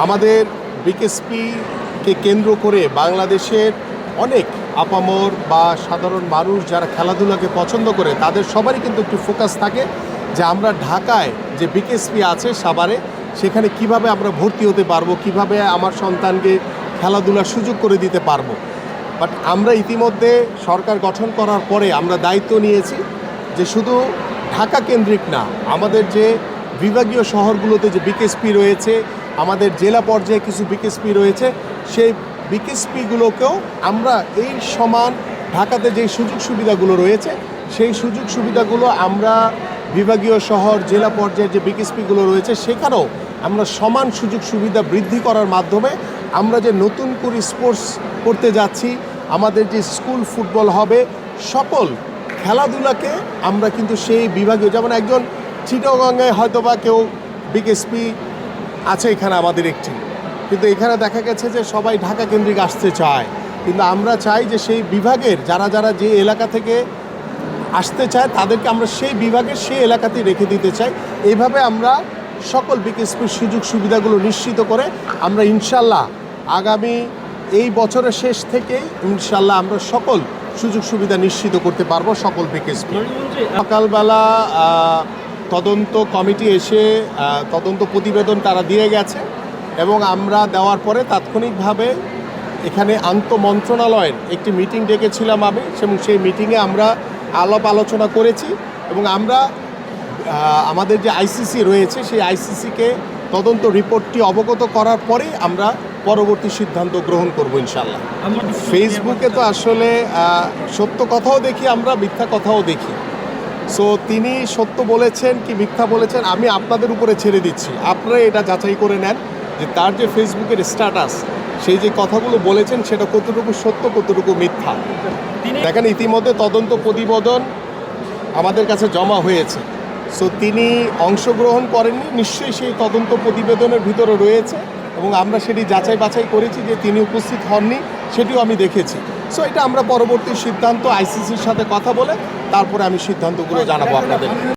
আমাদের বিকেএসপিকে কেন্দ্র করে বাংলাদেশের অনেক আপামর বা সাধারণ মানুষ যারা খেলাধুলাকে পছন্দ করে তাদের সবারই কিন্তু একটু ফোকাস থাকে যে আমরা ঢাকায় যে বিকেএসপি আছে সাভারে সেখানে কিভাবে আমরা ভর্তি হতে পারবো, কিভাবে আমার সন্তানকে খেলাধুলার সুযোগ করে দিতে পারবো। বাট আমরা ইতিমধ্যে সরকার গঠন করার পরে আমরা দায়িত্ব নিয়েছি যে শুধু ঢাকা কেন্দ্রিক না, আমাদের যে বিভাগীয় শহরগুলোতে যে বিকেএসপি রয়েছে, আমাদের জেলা পর্যায়ে কিছু বিকেএসপি রয়েছে, সেই বিকেএসপিগুলোকেও আমরা এই সমান ঢাকাতে যে সুযোগ সুবিধাগুলো রয়েছে সেই সুযোগ সুবিধাগুলো আমরা বিভাগীয় শহর জেলা পর্যায়ে যে বিকেএসপিগুলো রয়েছে সেখানেও আমরা সমান সুযোগ সুবিধা বৃদ্ধি করার মাধ্যমে আমরা যে নতুন করে স্পোর্টস করতে যাচ্ছি, আমাদের যে স্কুল ফুটবল হবে, সকল খেলাধুলাকে আমরা কিন্তু সেই বিভাগীয়, যেমন একজন চিটাগংয়ে হয়তো বা কেউ বিকেএসপি আছে এখানে আমাদের একটি, কিন্তু এখানে দেখা গেছে যে সবাই ঢাকা কেন্দ্রিক আসতে চায়, কিন্তু আমরা চাই যে সেই বিভাগের যারা যারা যে এলাকা থেকে আসতে চায় তাদেরকে আমরা সেই বিভাগের সেই এলাকাতেই রেখে দিতে চাই। এইভাবে আমরা সকল বিকেএসপির সুযোগ সুবিধাগুলো নিশ্চিত করে আমরা ইনশাল্লাহ আগামী এই বছরের শেষ থেকে ইনশাল্লাহ আমরা সকল সুযোগ সুবিধা নিশ্চিত করতে পারবো সকল বিকেএসপি। সকালবেলা তদন্ত কমিটি এসে তদন্ত প্রতিবেদন তারা দিয়ে গেছে এবং আমরা দেওয়ার পরে তাৎক্ষণিকভাবে এখানে আন্তঃমন্ত্রণালয়ের একটি মিটিং ডেকেছিলাম আমি, এবং সেই মিটিংয়ে আমরা আলাপ আলোচনা করেছি এবং আমরা আমাদের যে আইসিসি রয়েছে সেই আইসিসিকে তদন্ত রিপোর্টটি অবগত করার পরেই আমরা পরবর্তী সিদ্ধান্ত গ্রহণ করব ইনশাল্লাহ। ফেসবুকে তো আসলে সত্য কথাও দেখি, আমরা মিথ্যা কথাও দেখি। সো তিনি সত্য বলেছেন কি মিথ্যা বলেছেন আমি আপনাদের উপরে ছেড়ে দিচ্ছি, আপনারা এটা যাচাই করে নেন যে তার যে ফেসবুকের স্ট্যাটাস সেই যে কথাগুলো বলেছেন সেটা কতটুকু সত্য কতটুকু মিথ্যা। দেখেন ইতিমধ্যে তদন্ত প্রতিবেদন আমাদের কাছে জমা হয়েছে, সো তিনি অংশগ্রহণ করেননি, নিশ্চয়ই সেই তদন্ত প্রতিবেদনের ভিতরে রয়েছে এবং আমরা সেটি যাচাই বাছাই করেছি যে তিনি উপস্থিত হননি, সেটিও আমি দেখেছি। সো এটা আমরা পরবর্তী সিদ্ধান্ত আইসিসির সাথে কথা বলে তারপরে আমি সিদ্ধান্তগুলো জানাবো আপনাদের।